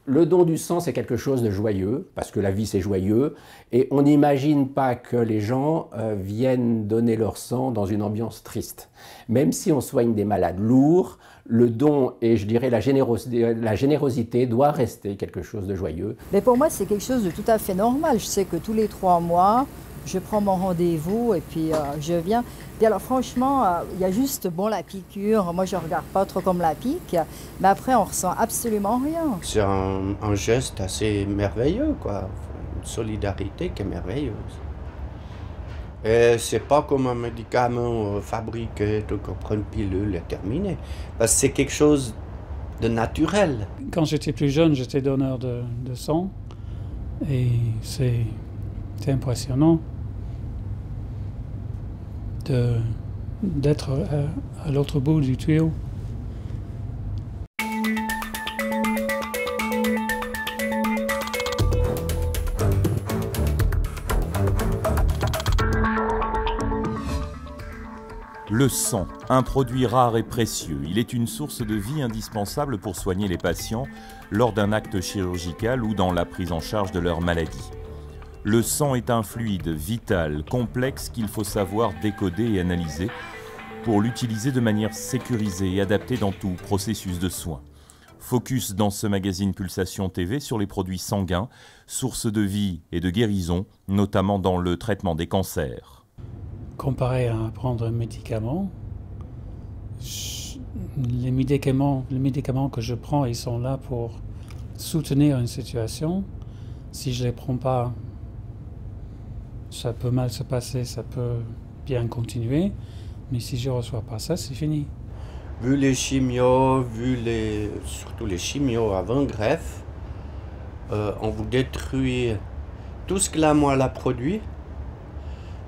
Le don du sang, c'est quelque chose de joyeux, parce que la vie, c'est joyeux, et on n'imagine pas que les gens viennent donner leur sang dans une ambiance triste. Même si on soigne des malades lourds, le don et, je dirais, la générosité doit rester quelque chose de joyeux. Mais pour moi, c'est quelque chose de tout à fait normal. Je sais que tous les 3 mois, je prends mon rendez-vous et puis je viens. Et alors franchement, il y a juste la piqûre. Moi, je ne regarde pas trop comme la pique, mais après, on ressent absolument rien. C'est un geste assez merveilleux, quoi. Une solidarité qui est merveilleuse. Et c'est pas comme un médicament fabriqué, comme une pilule et terminé. Parce que c'est quelque chose de naturel. Quand j'étais plus jeune, j'étais donneur de sang. Et c'est impressionnant d'être à l'autre bout du tuyau. Le sang, un produit rare et précieux. Il est une source de vie indispensable pour soigner les patients lors d'un acte chirurgical ou dans la prise en charge de leur maladie. Le sang est un fluide vital, complexe qu'il faut savoir décoder et analyser pour l'utiliser de manière sécurisée et adaptée dans tout processus de soins. Focus dans ce magazine Pulsation TV sur les produits sanguins, source de vie et de guérison, notamment dans le traitement des cancers. Comparé à prendre un médicament, les médicaments que je prends, ils sont là pour soutenir une situation. Si je ne les prends pas, ça peut mal se passer, ça peut bien continuer. Mais si je ne reçois pas ça, c'est fini. Vu les chimios, surtout les chimios avant greffe, on vous détruit tout ce que la moelle a produit.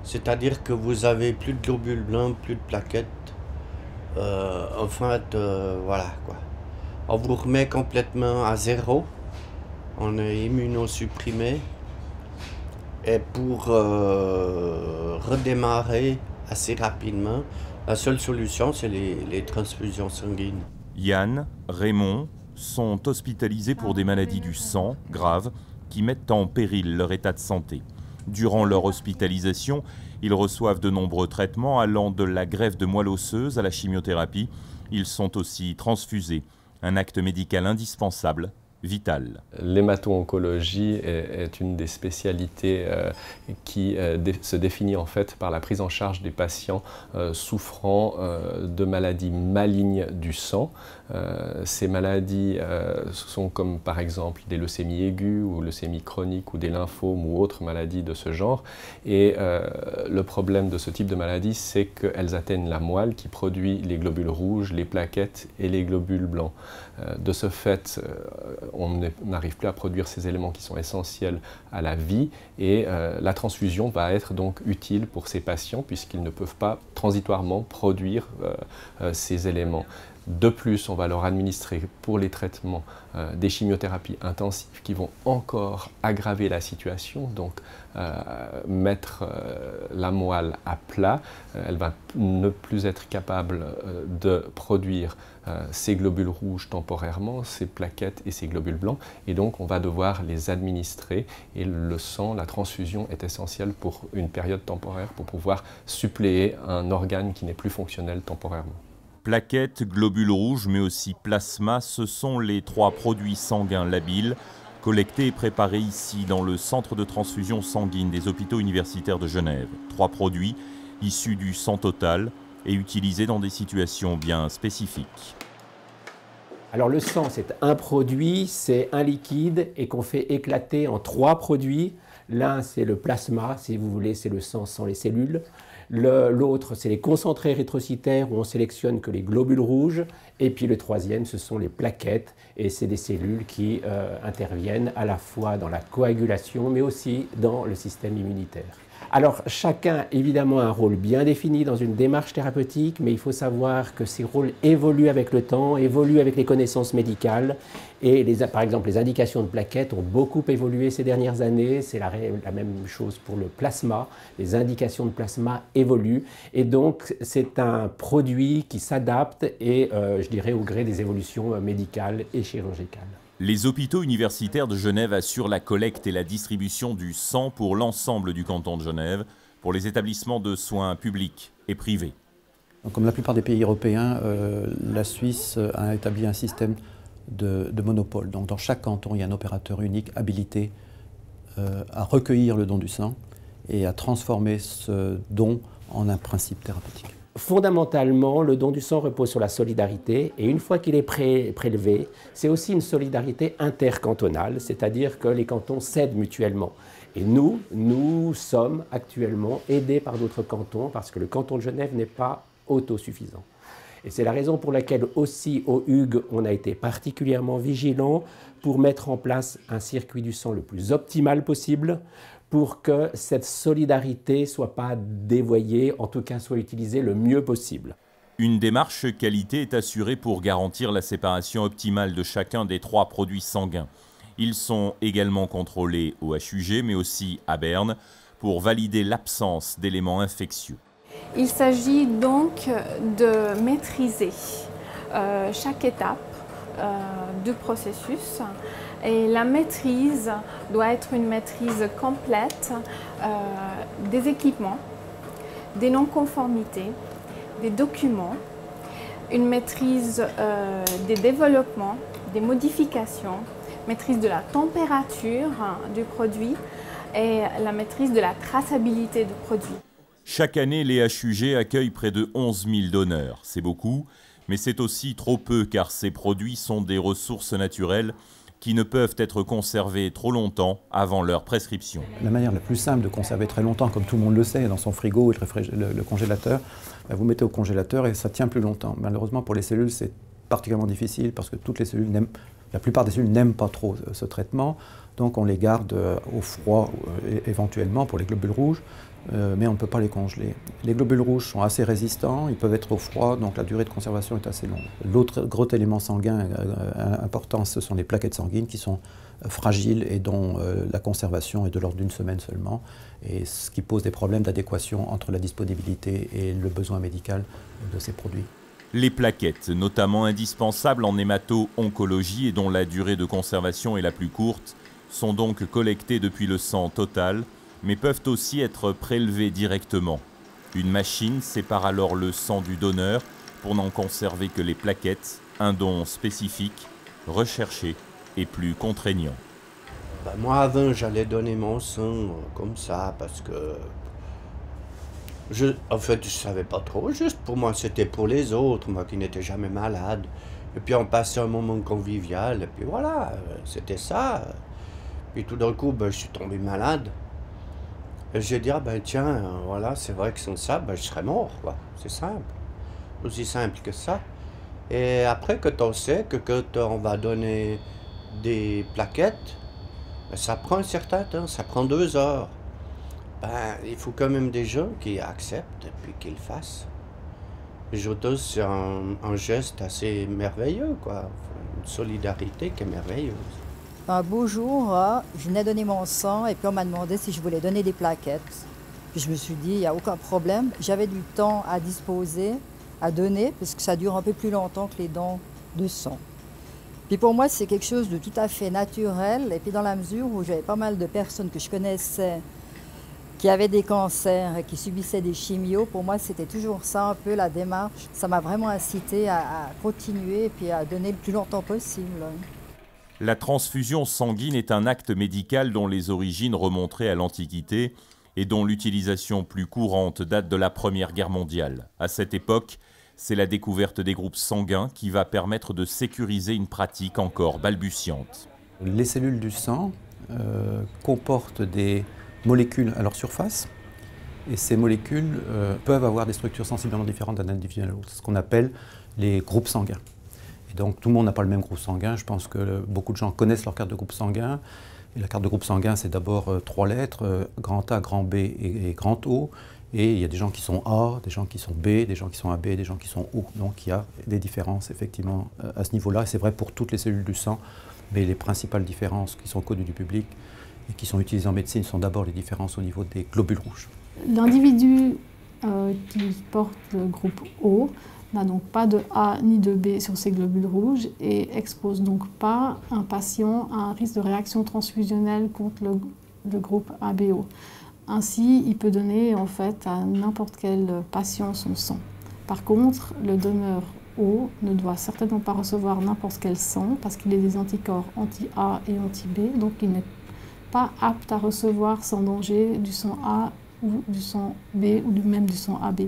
C'est-à-dire que vous avez plus de globules blancs, plus de plaquettes. En fait, voilà quoi. On vous remet complètement à zéro. On est immunosupprimé. Et pour redémarrer assez rapidement, la seule solution, c'est les transfusions sanguines. Yann, Raymond sont hospitalisés pour des maladies du sang graves qui mettent en péril leur état de santé. Durant leur hospitalisation, ils reçoivent de nombreux traitements allant de la greffe de moelle osseuse à la chimiothérapie. Ils sont aussi transfusés, un acte médical indispensable, vital. L'hémato-oncologie est une des spécialités qui se définit en fait par la prise en charge des patients souffrant de maladies malignes du sang. Ces maladies sont comme par exemple des leucémies aiguës ou leucémies chroniques ou des lymphomes ou autres maladies de ce genre. Et le problème de ce type de maladie, c'est qu'elles atteignent la moelle qui produit les globules rouges, les plaquettes et les globules blancs. De ce fait, on n'arrive plus à produire ces éléments qui sont essentiels à la vie et la transfusion va être donc utile pour ces patients puisqu'ils ne peuvent pas transitoirement produire ces éléments. De plus, on va leur administrer pour les traitements des chimiothérapies intensives qui vont encore aggraver la situation, donc mettre la moelle à plat. Elle va ne plus être capable de produire ces globules rouges temporairement, ces plaquettes et ces globules blancs, et donc on va devoir les administrer et le sang, la transfusion est essentielle pour une période temporaire pour pouvoir suppléer un organe qui n'est plus fonctionnel temporairement. Plaquettes, globules rouges, mais aussi plasma, ce sont les 3 produits sanguins labiles collectés et préparés ici dans le centre de transfusion sanguine des hôpitaux universitaires de Genève. 3 produits issus du sang total et utilisés dans des situations bien spécifiques. Alors le sang, c'est un produit, c'est un liquide et qu'on fait éclater en 3 produits. L'un, c'est le plasma, si vous voulez, c'est le sang sans les cellules. L'autre, c'est les concentrés érythrocytaires où on sélectionne que les globules rouges. Et puis le troisième, ce sont les plaquettes. Et c'est des cellules qui interviennent à la fois dans la coagulation, mais aussi dans le système immunitaire. Alors chacun évidemment a un rôle bien défini dans une démarche thérapeutique, mais il faut savoir que ces rôles évoluent avec le temps, évoluent avec les connaissances médicales. Et par exemple, les indications de plaquettes ont beaucoup évolué ces dernières années. C'est la même chose pour le plasma. Les indications de plasma évoluent. Et donc, c'est un produit qui s'adapte et, je dirais, au gré des évolutions médicales et chirurgicales. Les hôpitaux universitaires de Genève assurent la collecte et la distribution du sang pour l'ensemble du canton de Genève, pour les établissements de soins publics et privés. Donc, comme la plupart des pays européens, la Suisse a établi un système de monopole. Donc, dans chaque canton, il y a un opérateur unique habilité à recueillir le don du sang et à transformer ce don en un principe thérapeutique. Fondamentalement, le don du sang repose sur la solidarité et une fois qu'il est prélevé, c'est aussi une solidarité intercantonale, c'est-à-dire que les cantons s'aident mutuellement. Et nous sommes actuellement aidés par d'autres cantons parce que le canton de Genève n'est pas autosuffisant. Et c'est la raison pour laquelle aussi au Hugues, on a été particulièrement vigilant pour mettre en place un circuit du sang le plus optimal possible pour que cette solidarité ne soit pas dévoyée, en tout cas soit utilisée le mieux possible. Une démarche qualité est assurée pour garantir la séparation optimale de chacun des 3 produits sanguins. Ils sont également contrôlés au HUG, mais aussi à Berne, pour valider l'absence d'éléments infectieux. Il s'agit donc de maîtriser chaque étape du processus. Et la maîtrise doit être une maîtrise complète des équipements, des non-conformités, des documents, une maîtrise des développements, des modifications, maîtrise de la température du produit et la maîtrise de la traçabilité du produit. Chaque année, les HUG accueillent près de 11 000 donneurs. C'est beaucoup, mais c'est aussi trop peu car ces produits sont des ressources naturelles qui ne peuvent être conservés trop longtemps avant leur prescription. La manière la plus simple de conserver très longtemps, comme tout le monde le sait, dans son frigo et le congélateur, vous mettez au congélateur et ça tient plus longtemps. Malheureusement pour les cellules, c'est particulièrement difficile parce que la plupart des cellules n'aiment pas trop ce traitement, donc on les garde au froid éventuellement pour les globules rouges, mais on ne peut pas les congeler. Les globules rouges sont assez résistants, ils peuvent être au froid, donc la durée de conservation est assez longue. L'autre gros élément sanguin important, ce sont les plaquettes sanguines qui sont fragiles et dont la conservation est de l'ordre d'une semaine seulement, et ce qui pose des problèmes d'adéquation entre la disponibilité et le besoin médical de ces produits. Les plaquettes, notamment indispensables en hémato-oncologie et dont la durée de conservation est la plus courte, sont donc collectées depuis le sang total, mais peuvent aussi être prélevées directement. Une machine sépare alors le sang du donneur pour n'en conserver que les plaquettes, un don spécifique, recherché et plus contraignant. Moi avant j'allais donner mon sang comme ça parce que en fait je savais pas trop, juste pour moi c'était pour les autres, moi qui n'étais jamais malade. Et puis on passait un moment convivial et puis voilà, c'était ça. Puis tout d'un coup je suis tombé malade. Et j'ai dit, tiens, voilà, c'est vrai que sans ça, je serais mort, quoi. C'est simple. Aussi simple que ça. Et après, quand on sait que quand on va donner des plaquettes, ça prend un certain temps, ça prend 2 heures. Il faut quand même des gens qui acceptent et puis qui le fassent. Et je trouve que c'est un geste assez merveilleux, quoi. Une solidarité qui est merveilleuse. Un beau jour, je venais donner mon sang et puis on m'a demandé si je voulais donner des plaquettes. Puis je me suis dit, il n'y a aucun problème. J'avais du temps à disposer, à donner, parce que ça dure un peu plus longtemps que les dons de sang. Puis pour moi, c'est quelque chose de tout à fait naturel. Et puis dans la mesure où j'avais pas mal de personnes que je connaissais qui avaient des cancers et qui subissaient des chimios, pour moi, c'était toujours ça un peu la démarche. Ça m'a vraiment incité à continuer et puis à donner le plus longtemps possible. La transfusion sanguine est un acte médical dont les origines remonteraient à l'Antiquité et dont l'utilisation plus courante date de la Première Guerre mondiale. À cette époque, c'est la découverte des groupes sanguins qui va permettre de sécuriser une pratique encore balbutiante. Les cellules du sang comportent des molécules à leur surface et ces molécules peuvent avoir des structures sensiblement différentes d'un individu à l'autre, ce qu'on appelle les groupes sanguins. Et donc tout le monde n'a pas le même groupe sanguin. Je pense que beaucoup de gens connaissent leur carte de groupe sanguin. Et la carte de groupe sanguin, c'est d'abord 3 lettres, grand A, grand B et grand O. Et il y a des gens qui sont A, des gens qui sont B, des gens qui sont AB, des gens qui sont O. Donc il y a des différences effectivement à ce niveau-là. Et c'est vrai pour toutes les cellules du sang. Mais les principales différences qui sont connues du public et qui sont utilisées en médecine sont d'abord les différences au niveau des globules rouges. L'individu qui porte le groupe O n'a donc pas de A ni de B sur ces globules rouges et expose donc pas un patient à un risque de réaction transfusionnelle contre le groupe ABO. Ainsi, il peut donner en fait à n'importe quel patient son sang. Par contre, le donneur O ne doit certainement pas recevoir n'importe quel sang parce qu'il est des anticorps anti-A et anti-B, donc il n'est pas apte à recevoir sans danger du sang A ou du sang B ou même du sang AB.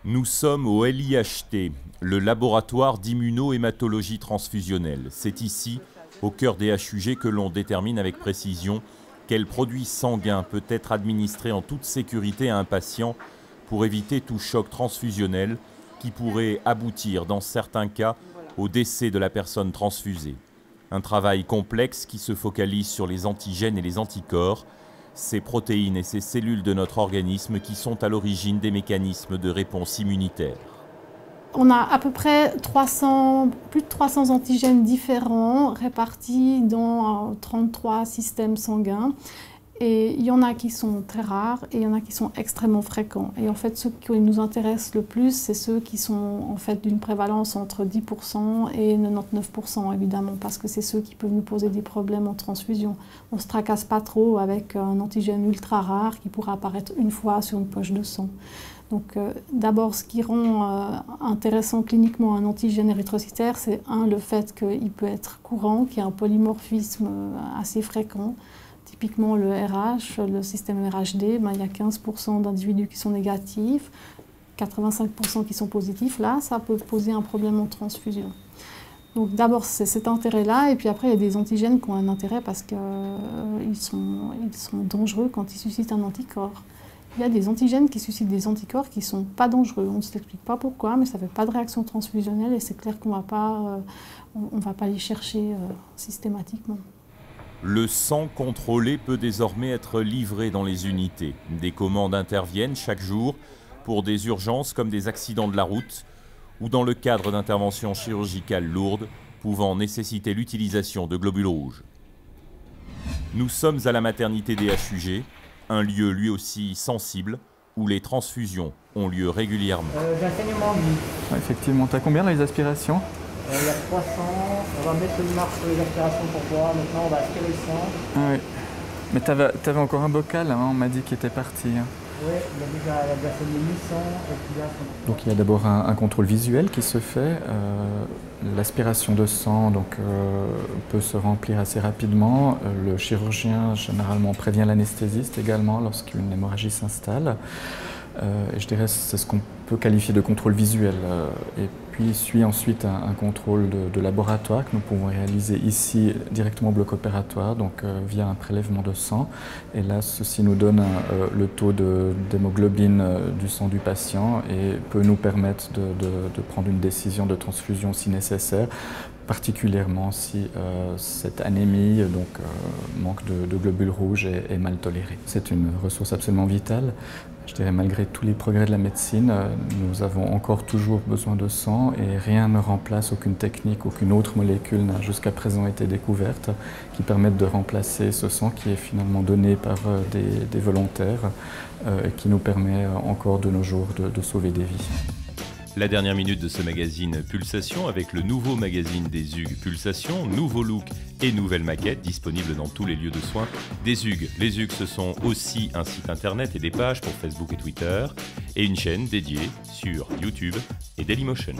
Nous sommes au LIHT, le laboratoire d'immunohématologie transfusionnelle. C'est ici, au cœur des HUG, que l'on détermine avec précision quel produit sanguin peut être administré en toute sécurité à un patient pour éviter tout choc transfusionnel qui pourrait aboutir, dans certains cas, au décès de la personne transfusée. Un travail complexe qui se focalise sur les antigènes et les anticorps, ces protéines et ces cellules de notre organisme qui sont à l'origine des mécanismes de réponse immunitaire. On a à peu près plus de 300 antigènes différents répartis dans 33 systèmes sanguins. Et il y en a qui sont très rares et il y en a qui sont extrêmement fréquents. Et en fait, ceux qui nous intéressent le plus, c'est ceux qui sont en fait d'une prévalence entre 10% et 99%, évidemment, parce que c'est ceux qui peuvent nous poser des problèmes en transfusion. On ne se tracasse pas trop avec un antigène ultra rare qui pourra apparaître une fois sur une poche de sang. Donc d'abord, ce qui rend intéressant cliniquement un antigène érythrocytaire, c'est le fait qu'il peut être courant, qu'il y a un polymorphisme assez fréquent. Typiquement le RH, le système RHD, il y a 15% d'individus qui sont négatifs, 85% qui sont positifs. Là, ça peut poser un problème en transfusion. Donc d'abord, c'est cet intérêt-là, et puis après, il y a des antigènes qui ont un intérêt parce qu'ils sont dangereux quand ils suscitent un anticorps. Il y a des antigènes qui suscitent des anticorps qui ne sont pas dangereux. On ne s'explique pas pourquoi, mais ça ne fait pas de réaction transfusionnelle et c'est clair qu'on ne va pas les chercher systématiquement. Le sang contrôlé peut désormais être livré dans les unités. Des commandes interviennent chaque jour pour des urgences comme des accidents de la route ou dans le cadre d'interventions chirurgicales lourdes pouvant nécessiter l'utilisation de globules rouges. Nous sommes à la maternité des HUG, un lieu lui aussi sensible où les transfusions ont lieu régulièrement. J'ai un saignement de vie. Effectivement, tu as combien dans les aspirations? Il y a 300, on va mettre une marque sur les aspirations pour toi, maintenant on va aspirer le sang. Ah oui, mais tu avais encore un bocal, hein, on m'a dit qu'il était parti. Hein. Oui, il a déjà saigné 800 et puis là... Donc il y a d'abord un contrôle visuel qui se fait. L'aspiration de sang peut se remplir assez rapidement. Le chirurgien généralement prévient l'anesthésiste également lorsqu'une hémorragie s'installe. Et je dirais que c'est ce qu'on peut qualifier de contrôle visuel. Et puis suit ensuite un contrôle de laboratoire que nous pouvons réaliser ici directement au bloc opératoire, donc via un prélèvement de sang. Et là, ceci nous donne le taux d'hémoglobine du sang du patient et peut nous permettre de prendre une décision de transfusion si nécessaire, particulièrement si cette anémie, manque de globules rouges, est mal tolérée. C'est une ressource absolument vitale. Je dirais malgré tous les progrès de la médecine, nous avons encore toujours besoin de sang et rien ne remplace, aucune technique, aucune autre molécule n'a jusqu'à présent été découverte qui permette de remplacer ce sang qui est finalement donné par des volontaires et qui nous permet encore de nos jours de sauver des vies. La dernière minute de ce magazine Pulsation avec le nouveau magazine des Hugues Pulsation, nouveau look et nouvelle maquette disponible dans tous les lieux de soins des Hugues. Les Hugues, ce sont aussi un site internet et des pages pour Facebook et Twitter et une chaîne dédiée sur YouTube et Dailymotion.